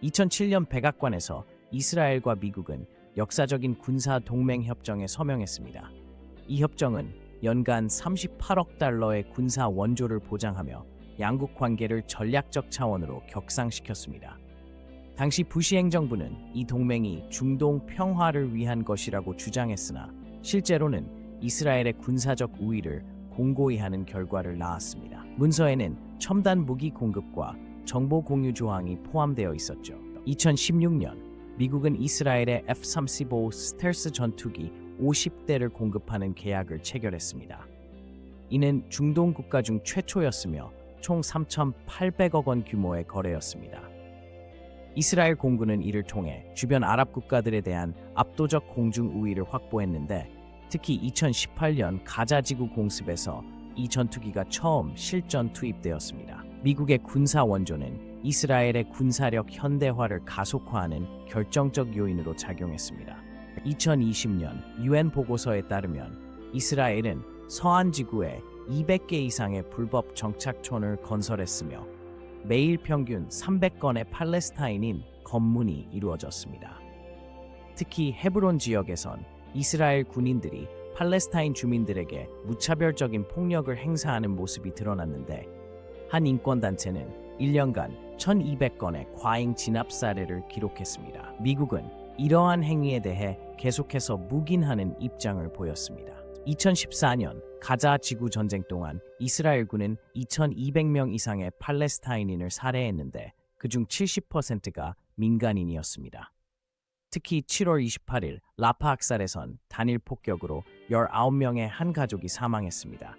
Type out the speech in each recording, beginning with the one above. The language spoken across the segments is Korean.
2007년 백악관에서 이스라엘과 미국은 역사적인 군사 동맹 협정에 서명했습니다. 이 협정은 연간 38억 달러의 군사 원조를 보장하며 양국 관계를 전략적 차원으로 격상시켰습니다. 당시 부시 행정부는 이 동맹이 중동 평화를 위한 것이라고 주장했으나 실제로는 이스라엘의 군사적 우위를 공고히 하는 결과를 낳았습니다. 문서에는 첨단 무기 공급과 정보 공유 조항이 포함되어 있었죠. 2016년 미국은 이스라엘의 F-35 스텔스 전투기 50대를 공급하는 계약을 체결했습니다. 이는 중동 국가 중 최초였으며 총 3,800억 원 규모의 거래였습니다. 이스라엘 공군은 이를 통해 주변 아랍 국가들에 대한 압도적 공중 우위를 확보했는데 특히 2018년 가자지구 공습에서 이 전투기가 처음 실전 투입되었습니다. 미국의 군사 원조는 이스라엘의 군사력 현대화를 가속화하는 결정적 요인으로 작용했습니다. 2020년 UN 보고서에 따르면 이스라엘은 서한 지구에 200개 이상의 불법 정착촌을 건설했으며 매일 평균 300건의 팔레스타인인 검문이 이루어졌습니다. 특히 헤브론 지역에선 이스라엘 군인들이 팔레스타인 주민들에게 무차별적인 폭력을 행사하는 모습이 드러났는데 한 인권단체는 1년간 1,200건의 과잉 진압 사례를 기록했습니다. 미국은 이러한 행위에 대해 계속해서 묵인하는 입장을 보였습니다. 2014년 가자 지구 전쟁 동안 이스라엘군은 2,200명 이상의 팔레스타인인을 살해했는데 그중 70%가 민간인이었습니다. 특히 7월 28일 라파 학살에선 단일 폭격으로 19명의 한 가족이 사망했습니다.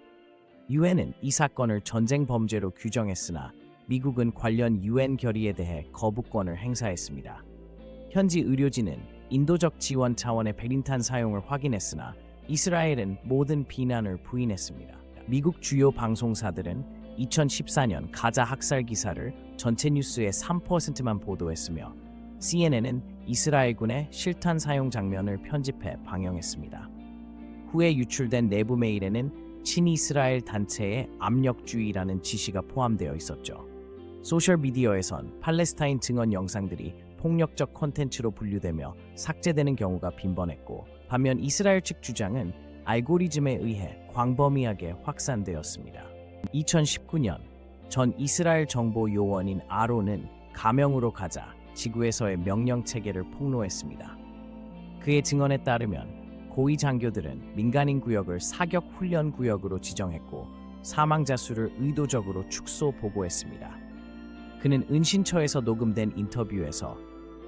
유엔은 이 사건을 전쟁 범죄로 규정했으나 미국은 관련 유엔 결의에 대해 거부권을 행사했습니다. 현지 의료진은 인도적 지원 차원의 베린탄 사용을 확인했으나 이스라엘은 모든 비난을 부인했습니다. 미국 주요 방송사들은 2014년 가자 학살 기사를 전체 뉴스의 3%만 보도했으며 CNN은 이스라엘군의 실탄 사용 장면을 편집해 방영했습니다. 후에 유출된 내부 메일에는 친이스라엘 단체의 압력주의라는 지시가 포함되어 있었죠. 소셜미디어에선 팔레스타인 증언 영상들이 폭력적 콘텐츠로 분류되며 삭제되는 경우가 빈번했고 반면 이스라엘 측 주장은 알고리즘에 의해 광범위하게 확산되었습니다. 2019년 전 이스라엘 정보 요원인 아론은 가명으로 가자 지구에서의 명령 체계를 폭로했습니다. 그의 증언에 따르면 고위 장교들은 민간인 구역을 사격 훈련 구역으로 지정했고 사망자 수를 의도적으로 축소 보고했습니다. 그는 은신처에서 녹음된 인터뷰에서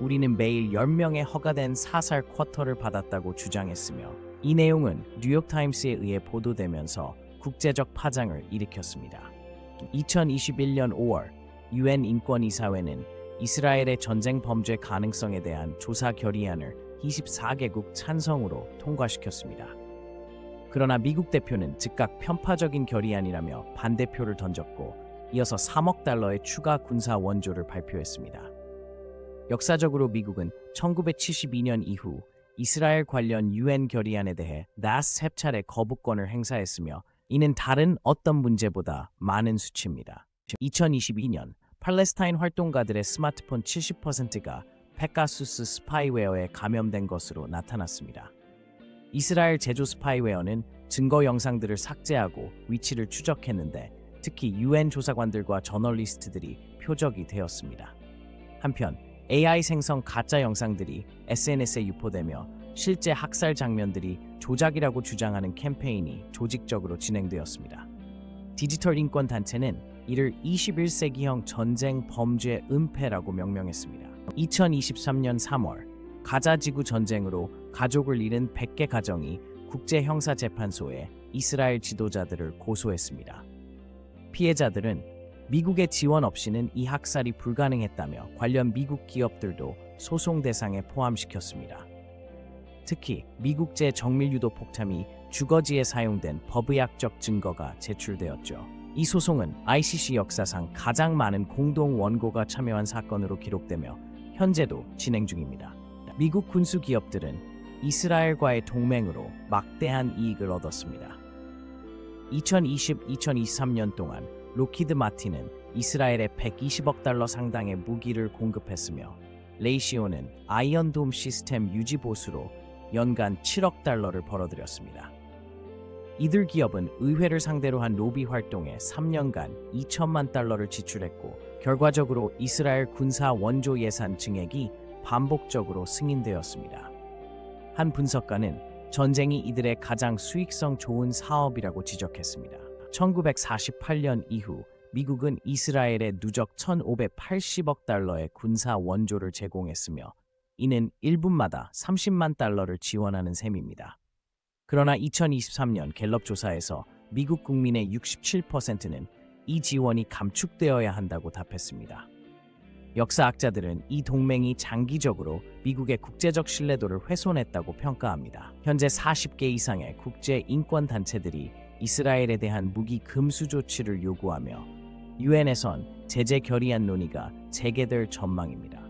우리는 매일 10명의 허가된 사살 쿼터를 받았다고 주장했으며 이 내용은 뉴욕타임스에 의해 보도되면서 국제적 파장을 일으켰습니다. 2021년 5월 UN 인권이사회는 이스라엘의 전쟁 범죄 가능성에 대한 조사 결의안을 24개국 찬성으로 통과시켰습니다. 그러나 미국 대표는 즉각 편파적인 결의안이라며 반대표를 던졌고 이어서 3억 달러의 추가 군사 원조를 발표했습니다. 역사적으로 미국은 1972년 이후 이스라엘 관련 UN 결의안에 대해 53차례 거부권을 행사했으며 이는 다른 어떤 문제보다 많은 수치입니다. 2022년 팔레스타인 활동가들의 스마트폰 70%가 페가수스 스파이웨어에 감염된 것으로 나타났습니다. 이스라엘 제조 스파이웨어는 증거 영상들을 삭제하고 위치를 추적했는데 특히 UN 조사관들과 저널리스트들이 표적이 되었습니다. 한편 AI 생성 가짜 영상들이 SNS에 유포되며 실제 학살 장면들이 조작이라고 주장하는 캠페인이 조직적으로 진행되었습니다. 디지털 인권 단체는 이를 21세기형 전쟁 범죄 은폐라고 명명했습니다. 2023년 3월 가자 지구 전쟁으로 가족을 잃은 100개 가정이 국제형사재판소에 이스라엘 지도자들을 고소했습니다. 피해자들은 미국의 지원 없이는 이 학살이 불가능했다며 관련 미국 기업들도 소송 대상에 포함시켰습니다. 특히 미국제 정밀유도 폭탄이 주거지에 사용된 법의학적 증거가 제출되었죠. 이 소송은 ICC 역사상 가장 많은 공동 원고가 참여한 사건으로 기록되며 현재도 진행 중입니다. 미국 군수 기업들은 이스라엘과의 동맹으로 막대한 이익을 얻었습니다. 2020-2023년 동안 로키드 마틴은 이스라엘에 120억 달러 상당의 무기를 공급했으며 레이시오는 아이언돔 시스템 유지 보수로 연간 7억 달러를 벌어들였습니다. 이들 기업은 의회를 상대로 한 로비 활동에 3년간 2천만 달러를 지출했고 결과적으로 이스라엘 군사 원조 예산 증액이 반복적으로 승인되었습니다. 한 분석가는 전쟁이 이들의 가장 수익성 좋은 사업이라고 지적했습니다. 1948년 이후 미국은 이스라엘에 누적 1,580억 달러의 군사 원조를 제공했으며 이는 1분마다 30만 달러를 지원하는 셈입니다. 그러나 2023년 갤럽 조사에서 미국 국민의 67%는 이 지원이 감축되어야 한다고 답했습니다. 역사학자들은 이 동맹이 장기적으로 미국의 국제적 신뢰도를 훼손했다고 평가합니다. 현재 40개 이상의 국제 인권 단체들이 이스라엘에 대한 무기 금수 조치를 요구하며 유엔에선 제재 결의안 논의가 재개될 전망입니다.